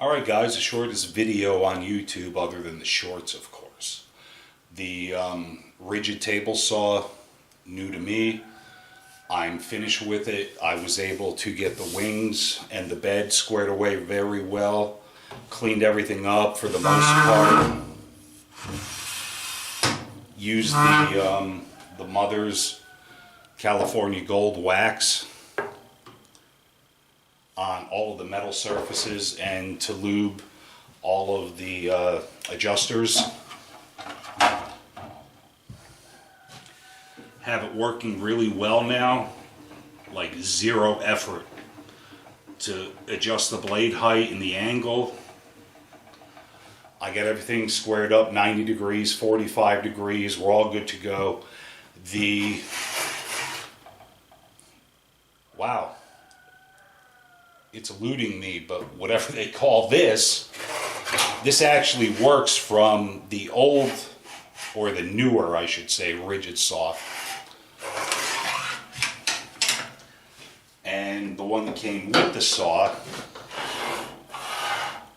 Alright guys, the shortest video on YouTube other than the shorts, of course. The rigid table saw, new to me. I'm finished with it. I was able to get the wings and the bed squared away very well. Cleaned everything up for the most part. Used the Mother's California Gold wax on all of the metal surfaces and to lube all of the adjusters. Have it working really well now, like zero effort to adjust the blade height and the angle. I got everything squared up, 90 degrees, 45 degrees, we're all good to go. Wow. It's eluding me, but whatever they call this actually works from the old, or the newer, I should say, rigid saw. And the one that came with the saw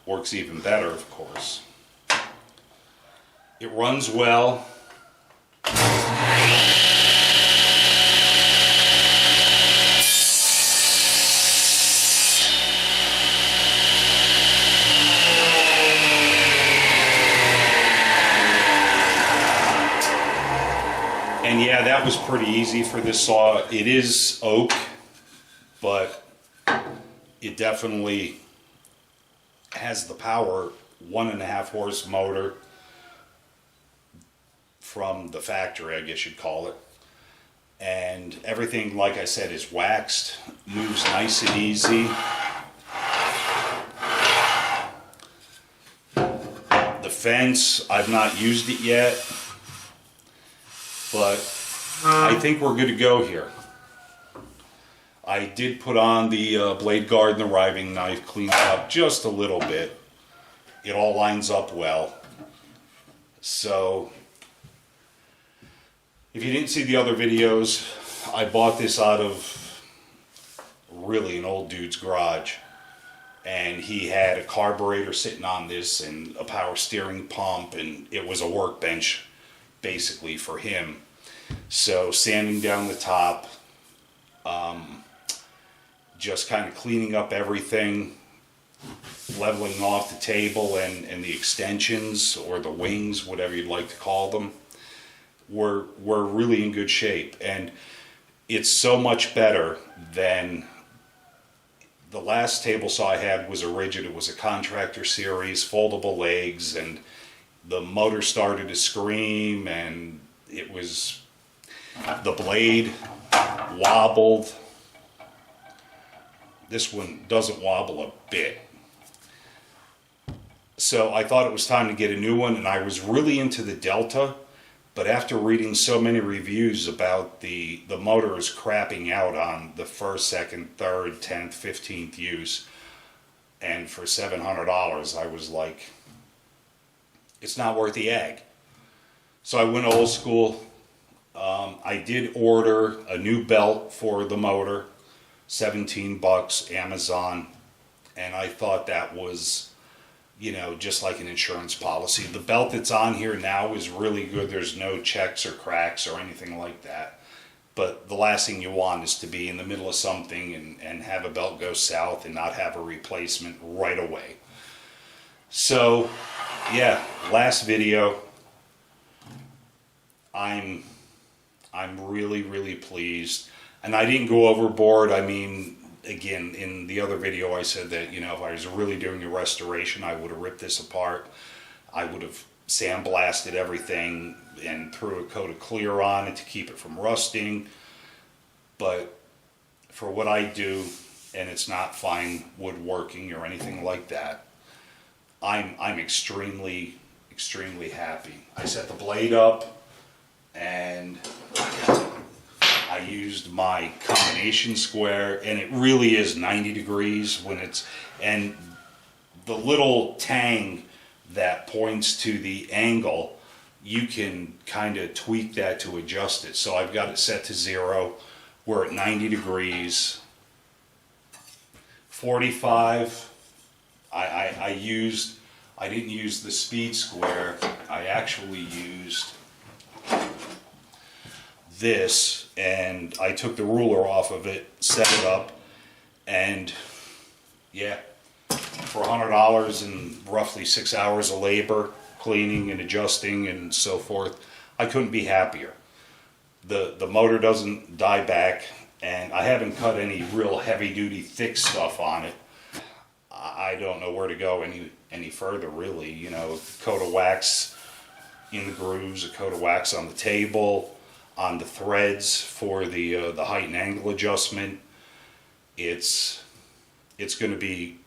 works even better, of course. It runs well. And yeah, that was pretty easy for this saw. It is oak, but it definitely has the power, 1.5 horse motor from the factory, I guess you'd call it. And everything, like I said, is waxed, moves nice and easy. The fence, I've not used it yet, but I think we're good to go here. I did put on the blade guard and the riving knife, cleaned up just a little bit. It all lines up well. So, if you didn't see the other videos, I bought this out of really an old dude's garage. And he had a carburetor sitting on this and a power steering pump, and it was a workbench basically for him. So sanding down the top, just kind of cleaning up everything, leveling off the table and the extensions or the wings, whatever you'd like to call them, were really in good shape. And it's so much better than the last table saw I had. Was a rigid. It was a contractor series, foldable legs, and the motor started to scream, and it was, the blade wobbled. This one doesn't wobble a bit. So I thought it was time to get a new one, and I was really into the Delta, but after reading so many reviews about the motors crapping out on the first, second, third, 10th, 15th use, and for $700, I was like, it's not worth the egg. So I went old school. I did order a new belt for the motor, $17, Amazon, and I thought that was, you know, just like an insurance policy. The belt that's on here now is really good. There's no checks or cracks or anything like that. But the last thing you want is to be in the middle of something and have a belt go south and not have a replacement right away. So, yeah, last video. I'm really, really pleased. And I didn't go overboard. I mean, again, in the other video I said that, you know, if I was really doing a restoration, I would have ripped this apart. I would have sandblasted everything and threw a coat of clear on it to keep it from rusting. But for what I do, and it's not fine woodworking or anything like that, I'm extremely, extremely happy. I set the blade up, and I used my combination square, and it really is 90 degrees when it's, and the little tang that points to the angle, you can kind of tweak that to adjust it. So I've got it set to 0. We're at 90 degrees. 45, I didn't use the speed square. I actually used this, and I took the ruler off of it, set it up, and yeah, for $100 and roughly 6 hours of labor, cleaning and adjusting and so forth, I couldn't be happier. The motor doesn't die back, and I haven't cut any real heavy duty thick stuff on it. I don't know where to go any further, really. You know, a coat of wax in the grooves, a coat of wax on the table, on the threads for the height and angle adjustment. It's going to be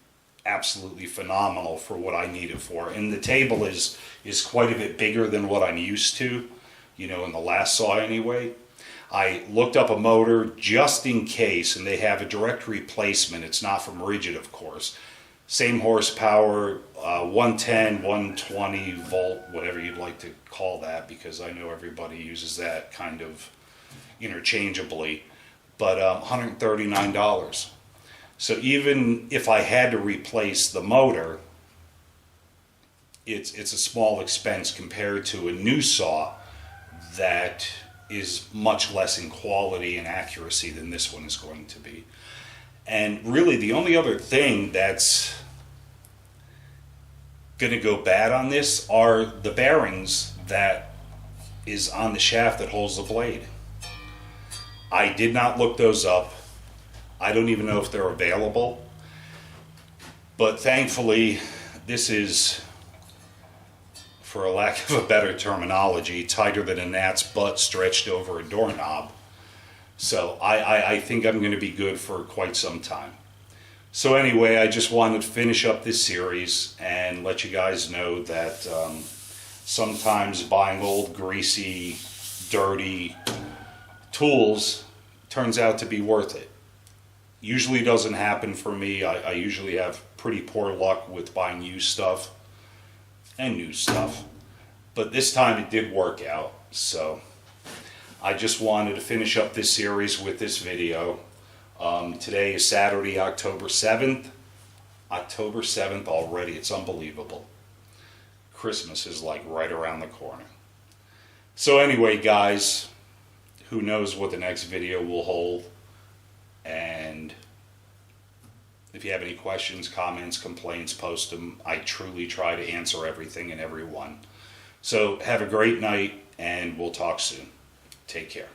absolutely phenomenal for what I need it for. And the table is quite a bit bigger than what I'm used to, you know, in the last saw anyway. I looked up a motor just in case, and they have a direct replacement. It's not from Rigid, of course. Same horsepower, 110, 120 volt, whatever you'd like to call that, because I know everybody uses that kind of interchangeably, but $139. So even if I had to replace the motor, it's a small expense compared to a new saw that is much less in quality and accuracy than this one is going to be. And really the only other thing that's going to go bad on this are the bearings that is on the shaft that holds the blade. I did not look those up. I don't even know if they're available. But thankfully, this is, for a lack of a better terminology, tighter than a gnat's butt stretched over a doorknob. So I think I'm going to be good for quite some time. So anyway, I just wanted to finish up this series and let you guys know that sometimes buying old, greasy, dirty tools turns out to be worth it. Usually doesn't happen for me. I usually have pretty poor luck with buying used stuff and new stuff. But this time it did work out. So I just wanted to finish up this series with this video. Today is Saturday, October 7th. October 7th already. It's unbelievable. Christmas is like right around the corner. So anyway, guys, who knows what the next video will hold. And if you have any questions, comments, complaints, post them. I truly try to answer everything and everyone. So have a great night, and we'll talk soon. Take care.